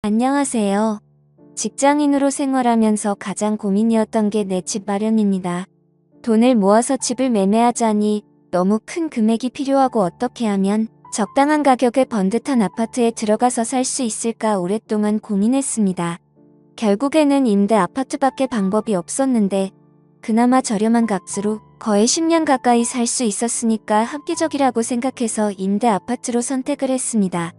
안녕하세요. 직장인으로 생활하면서 가장 고민이었던 게 내 집 마련입니다. 돈을 모아서 집을 매매하자니 너무 큰 금액이 필요하고 어떻게 하면 적당한 가격의 번듯한 아파트에 들어가서 살 수 있을까 오랫동안 고민했습니다. 결국에는 임대 아파트밖에 방법이 없었는데 그나마 저렴한 값으로 거의 10년 가까이 살 수 있었으니까 합리적이라고 생각해서 임대 아파트로 선택을 했습니다.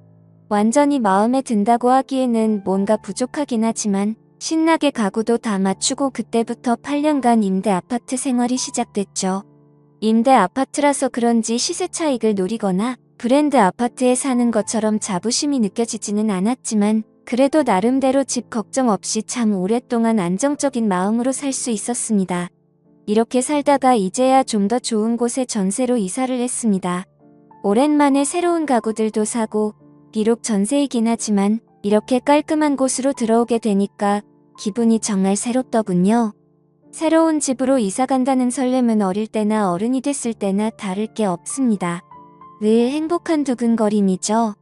완전히 마음에 든다고 하기에는 뭔가 부족하긴 하지만 신나게 가구도 다 맞추고 그때부터 8년간 임대 아파트 생활이 시작됐죠. 임대 아파트라서 그런지 시세 차익을 노리거나 브랜드 아파트에 사는 것처럼 자부심이 느껴지지는 않았지만 그래도 나름대로 집 걱정 없이 참 오랫동안 안정적인 마음으로 살 수 있었습니다. 이렇게 살다가 이제야 좀 더 좋은 곳에 전세로 이사를 했습니다. 오랜만에 새로운 가구들도 사고 비록 전세이긴 하지만 이렇게 깔끔한 곳으로 들어오게 되니까 기분이 정말 새롭더군요. 새로운 집으로 이사 간다는 설렘은 어릴 때나 어른이 됐을 때나 다를 게 없습니다. 늘 행복한 두근거림이죠.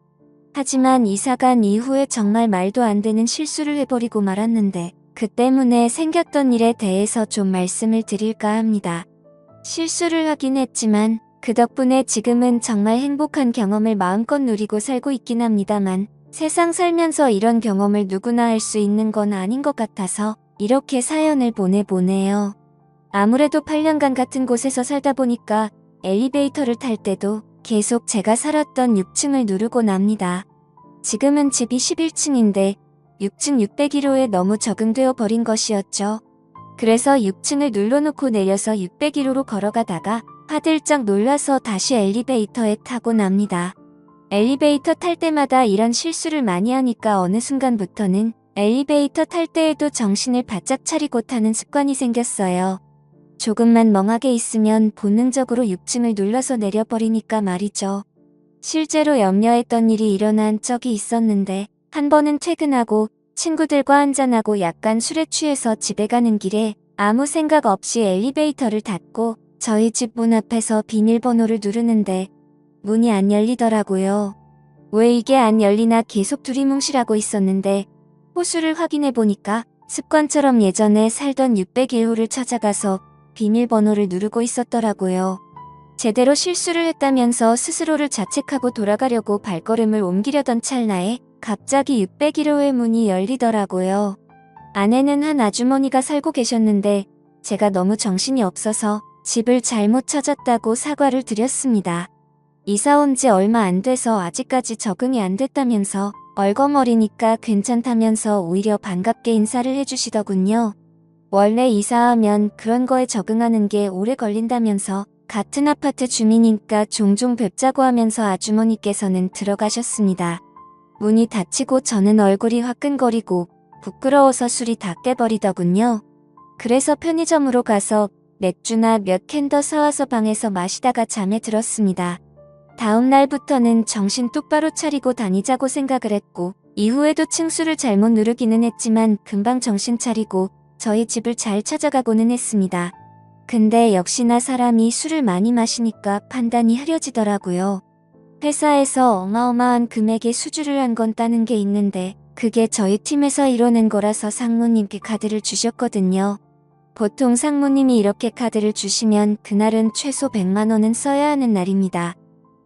하지만 이사 간 이후에 정말 말도 안 되는 실수를 해버리고 말았는데 그 때문에 생겼던 일에 대해서 좀 말씀을 드릴까 합니다. 실수를 하긴 했지만 그 덕분에 지금은 정말 행복한 경험을 마음껏 누리고 살고 있긴 합니다만 세상 살면서 이런 경험을 누구나 할 수 있는 건 아닌 것 같아서 이렇게 사연을 보내보네요. 아무래도 8년간 같은 곳에서 살다 보니까 엘리베이터를 탈 때도 계속 제가 살았던 6층을 누르곤 합니다. 지금은 집이 11층인데 6층 601호에 너무 적응되어 버린 것이었죠. 그래서 6층을 눌러놓고 내려서 601호로 걸어가다가 화들짝 놀라서 다시 엘리베이터에 타고 납니다. 엘리베이터 탈 때마다 이런 실수를 많이 하니까 어느 순간부터는 엘리베이터 탈 때에도 정신을 바짝 차리고 타는 습관이 생겼어요. 조금만 멍하게 있으면 본능적으로 6층을 눌러서 내려버리니까 말이죠. 실제로 염려했던 일이 일어난 적이 있었는데 한 번은 퇴근하고 친구들과 한잔하고 약간 술에 취해서 집에 가는 길에 아무 생각 없이 엘리베이터를 닫고 저희 집 문 앞에서 비밀번호를 누르는데 문이 안 열리더라고요. 왜 이게 안 열리나 계속 두리뭉실하고 있었는데 호수를 확인해 보니까 습관처럼 예전에 살던 601호를 찾아가서 비밀번호를 누르고 있었더라고요. 제대로 실수를 했다면서 스스로를 자책하고 돌아가려고 발걸음을 옮기려던 찰나에 갑자기 601호의 문이 열리더라고요. 안에는 한 아주머니가 살고 계셨는데 제가 너무 정신이 없어서 집을 잘못 찾았다고 사과를 드렸습니다. 이사 온 지 얼마 안 돼서 아직까지 적응이 안 됐다면서 얼거머리니까 괜찮다면서 오히려 반갑게 인사를 해주시더군요. 원래 이사하면 그런 거에 적응하는 게 오래 걸린다면서 같은 아파트 주민이니까 종종 뵙자고 하면서 아주머니께서는 들어가셨습니다. 문이 닫히고 저는 얼굴이 화끈거리고 부끄러워서 술이 다 깨버리더군요. 그래서 편의점으로 가서 맥주나 몇 캔 더 사와서 방에서 마시다가 잠에 들었습니다. 다음 날부터는 정신 똑바로 차리고 다니자고 생각을 했고 이후에도 층수를 잘못 누르기는 했지만 금방 정신 차리고 저희 집을 잘 찾아가고는 했습니다. 근데 역시나 사람이 술을 많이 마시니까 판단이 흐려지더라고요. 회사에서 어마어마한 금액의 수주를 한 건 따는 게 있는데 그게 저희 팀에서 이뤄낸 거라서 상무님께 카드를 주셨거든요. 보통 상무님이 이렇게 카드를 주시면 그날은 최소 100만 원은 써야 하는 날입니다.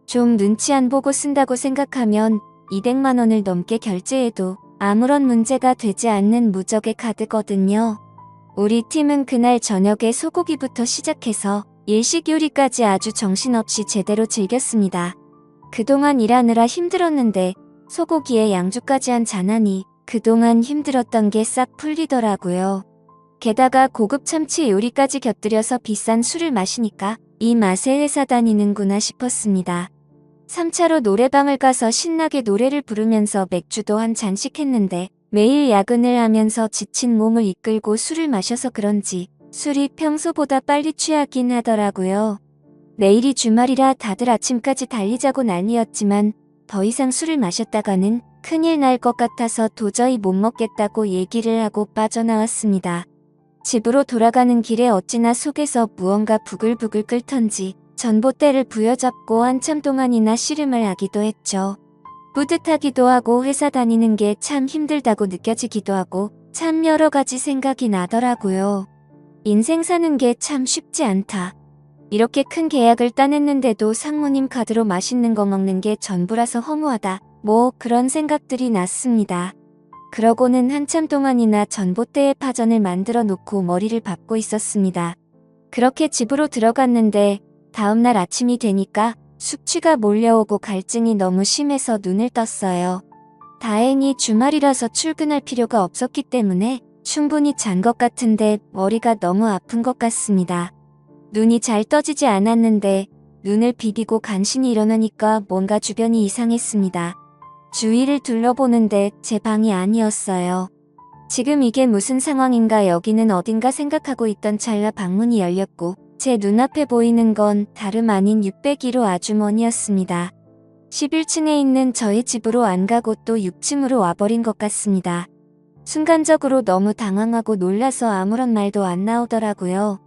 좀 눈치 안 보고 쓴다고 생각하면 200만 원을 넘게 결제해도 아무런 문제가 되지 않는 무적의 카드거든요. 우리 팀은 그날 저녁에 소고기부터 시작해서 일식 요리까지 아주 정신없이 제대로 즐겼습니다. 그동안 일하느라 힘들었는데 소고기에 양주까지 한 잔하니 그동안 힘들었던 게 싹 풀리더라고요. 게다가 고급 참치 요리까지 곁들여서 비싼 술을 마시니까 이 맛에 회사 다니는구나 싶었습니다. 3차로 노래방을 가서 신나게 노래를 부르면서 맥주도 한 잔씩 했는데 매일 야근을 하면서 지친 몸을 이끌고 술을 마셔서 그런지 술이 평소보다 빨리 취하긴 하더라고요. 내일이 주말이라 다들 아침까지 달리자고 난리였지만 더 이상 술을 마셨다가는 큰일 날 것 같아서 도저히 못 먹겠다고 얘기를 하고 빠져나왔습니다. 집으로 돌아가는 길에 어찌나 속에서 무언가 부글부글 끓던지 전봇대를 부여잡고 한참 동안이나 씨름을 하기도 했죠. 뿌듯하기도 하고 회사 다니는 게 참 힘들다고 느껴지기도 하고 참 여러 가지 생각이 나더라고요. 인생 사는 게 참 쉽지 않다. 이렇게 큰 계약을 따냈는데도 상무님 카드로 맛있는 거 먹는 게 전부라서 허무하다. 뭐 그런 생각들이 났습니다. 그러고는 한참 동안이나 전봇대에 파전을 만들어 놓고 머리를 박고 있었습니다. 그렇게 집으로 들어갔는데 다음날 아침이 되니까 숙취가 몰려오고 갈증이 너무 심해서 눈을 떴어요. 다행히 주말이라서 출근할 필요가 없었기 때문에 충분히 잔 것 같은데 머리가 너무 아픈 것 같습니다. 눈이 잘 떠지지 않았는데 눈을 비비고 간신히 일어나니까 뭔가 주변이 이상했습니다. 주위를 둘러보는데 제 방이 아니었어요. 지금 이게 무슨 상황인가 여기는 어딘가 생각하고 있던 찰나 방문이 열렸고 제 눈앞에 보이는 건 다름 아닌 601호 아주머니였습니다. 11층에 있는 저희 집으로 안 가고 또 6층으로 와버린 것 같습니다. 순간적으로 너무 당황하고 놀라서 아무런 말도 안 나오더라고요.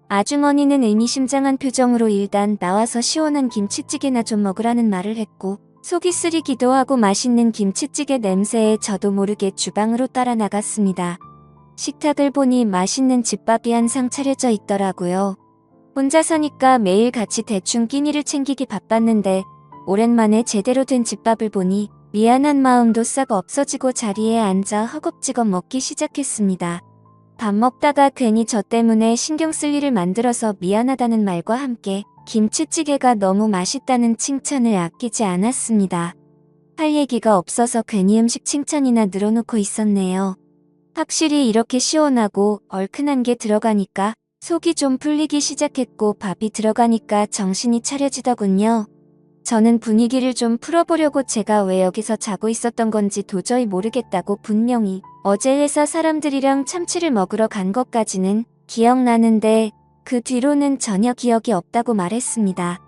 아주머니는 의미심장한 표정으로 일단 나와서 시원한 김치찌개나 좀 먹으라는 말을 했고 속이 쓰리기도 하고 맛있는 김치찌개 냄새에 저도 모르게 주방으로 따라 나갔습니다. 식탁을 보니 맛있는 집밥이 한 상 차려져 있더라고요. 혼자 사니까 매일 같이 대충 끼니를 챙기기 바빴는데 오랜만에 제대로 된 집밥을 보니 미안한 마음도 싹 없어지고 자리에 앉아 허겁지겁 먹기 시작했습니다. 밥 먹다가 괜히 저 때문에 신경 쓸 일을 만들어서 미안하다는 말과 함께 김치찌개가 너무 맛있다는 칭찬을 아끼지 않았습니다. 할 얘기가 없어서 괜히 음식 칭찬이나 늘어놓고 있었네요. 확실히 이렇게 시원하고 얼큰한 게 들어가니까 속이 좀 풀리기 시작했고 밥이 들어가니까 정신이 차려지더군요. 저는 분위기를 좀 풀어보려고 제가 왜 여기서 자고 있었던 건지 도저히 모르겠다고 분명히 어제 회사 사람들이랑 참치를 먹으러 간 것까지는 기억나는데 그 뒤로는 전혀 기억이 없다고 말했습니다.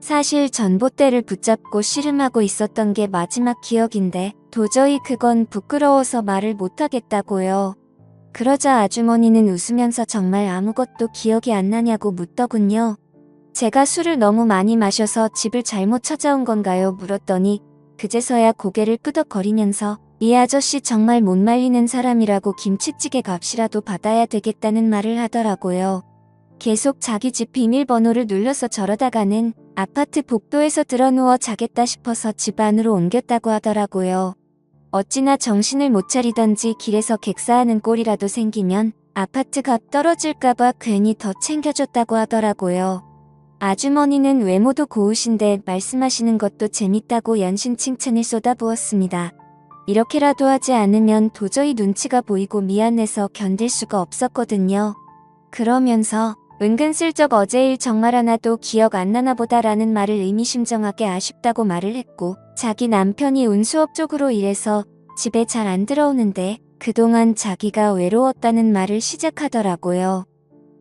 사실 전봇대를 붙잡고 씨름하고 있었던 게 마지막 기억인데 도저히 그건 부끄러워서 말을 못하겠다고요. 그러자 아주머니는 웃으면서 정말 아무것도 기억이 안 나냐고 묻더군요. 제가 술을 너무 많이 마셔서 집을 잘못 찾아온 건가요? 물었더니 그제서야 고개를 끄덕거리면서 이 아저씨 정말 못 말리는 사람이라고 김치찌개 값이라도 받아야 되겠다는 말을 하더라고요. 계속 자기 집 비밀번호를 눌러서 저러다가는 아파트 복도에서 드러누워 자겠다 싶어서 집 안으로 옮겼다고 하더라고요. 어찌나 정신을 못 차리던지 길에서 객사하는 꼴이라도 생기면 아파트 값 떨어질까봐 괜히 더 챙겨줬다고 하더라고요. 아주머니는 외모도 고우신데 말씀하시는 것도 재밌다고 연신 칭찬을 쏟아부었습니다. 이렇게라도 하지 않으면 도저히 눈치가 보이고 미안해서 견딜 수가 없었거든요. 그러면서 은근슬쩍 어제 일 정말 하나도 기억 안 나나 보다라는 말을 의미심장하게 아쉽다고 말을 했고 자기 남편이 운수업 쪽으로 일해서 집에 잘 안 들어오는데 그동안 자기가 외로웠다는 말을 시작하더라고요.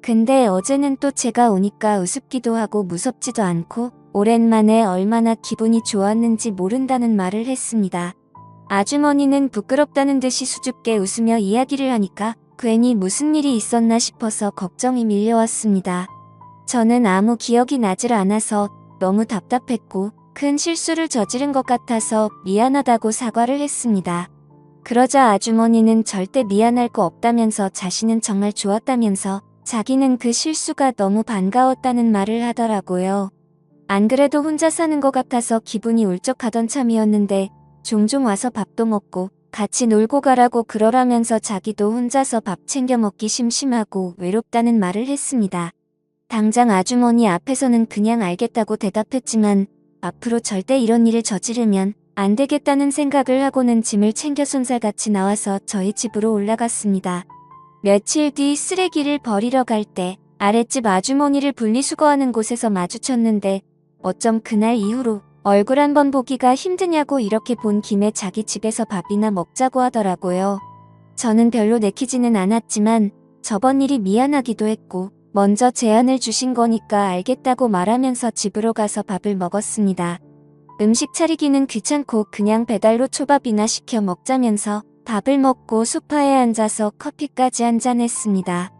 근데 어제는 또 제가 오니까 우습기도 하고 무섭지도 않고 오랜만에 얼마나 기분이 좋았는지 모른다는 말을 했습니다. 아주머니는 부끄럽다는 듯이 수줍게 웃으며 이야기를 하니까 괜히 무슨 일이 있었나 싶어서 걱정이 밀려왔습니다. 저는 아무 기억이 나질 않아서 너무 답답했고 큰 실수를 저지른 것 같아서 미안하다고 사과를 했습니다. 그러자 아주머니는 절대 미안할 거 없다면서 자신은 정말 좋았다면서 자기는 그 실수가 너무 반가웠다는 말을 하더라고요. 안 그래도 혼자 사는 것 같아서 기분이 울적하던 참이었는데 종종 와서 밥도 먹고 같이 놀고 가라고 그러라면서 자기도 혼자서 밥 챙겨 먹기 심심하고 외롭다는 말을 했습니다. 당장 아주머니 앞에서는 그냥 알겠다고 대답했지만 앞으로 절대 이런 일을 저지르면 안 되겠다는 생각을 하고는 짐을 챙겨 손살같이 나와서 저희 집으로 올라갔습니다. 며칠 뒤 쓰레기를 버리러 갈 때 아랫집 아주머니를 분리수거하는 곳에서 마주쳤는데 어쩜 그날 이후로 얼굴 한번 보기가 힘드냐고 이렇게 본 김에 자기 집에서 밥이나 먹자고 하더라고요. 저는 별로 내키지는 않았지만 저번 일이 미안하기도 했고 먼저 제안을 주신 거니까 알겠다고 말하면서 집으로 가서 밥을 먹었습니다. 음식 차리기는 귀찮고 그냥 배달로 초밥이나 시켜 먹자면서 밥을 먹고 소파에 앉아서 커피까지 한잔했습니다.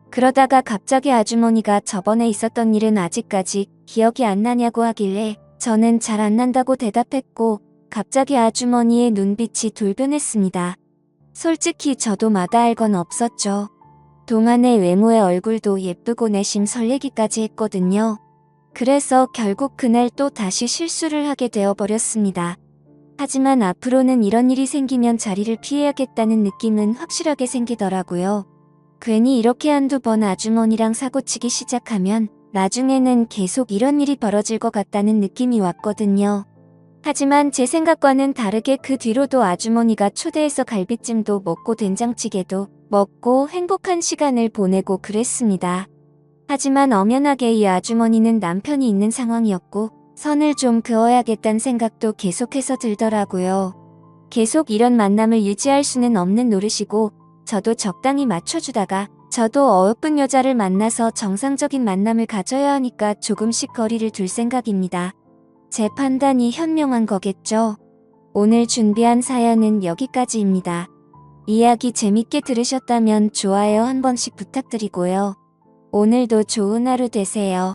그러다가 갑자기 아주머니가 저번에 있었던 일은 아직까지 기억이 안 나냐고 하길래 저는 잘 안 난다고 대답했고 갑자기 아주머니의 눈빛이 돌변했습니다. 솔직히 저도 마다할 건 없었죠. 동안의 외모의 얼굴도 예쁘고 내심 설레기까지 했거든요. 그래서 결국 그날 또 다시 실수를 하게 되어버렸습니다. 하지만 앞으로는 이런 일이 생기면 자리를 피해야겠다는 느낌은 확실하게 생기더라고요. 괜히 이렇게 한두 번 아주머니랑 사고치기 시작하면 나중에는 계속 이런 일이 벌어질 것 같다는 느낌이 왔거든요. 하지만 제 생각과는 다르게 그 뒤로도 아주머니가 초대해서 갈비찜도 먹고 된장찌개도 먹고 행복한 시간을 보내고 그랬습니다. 하지만 엄연하게 이 아주머니는 남편이 있는 상황이었고 선을 좀 그어야겠다는 생각도 계속해서 들더라고요. 계속 이런 만남을 유지할 수는 없는 노릇이고 저도 적당히 맞춰주다가 저도 어여쁜 여자를 만나서 정상적인 만남을 가져야 하니까 조금씩 거리를 둘 생각입니다. 제 판단이 현명한 거겠죠. 오늘 준비한 사연은 여기까지입니다. 이야기 재밌게 들으셨다면 좋아요 한 번씩 부탁드리고요. 오늘도 좋은 하루 되세요.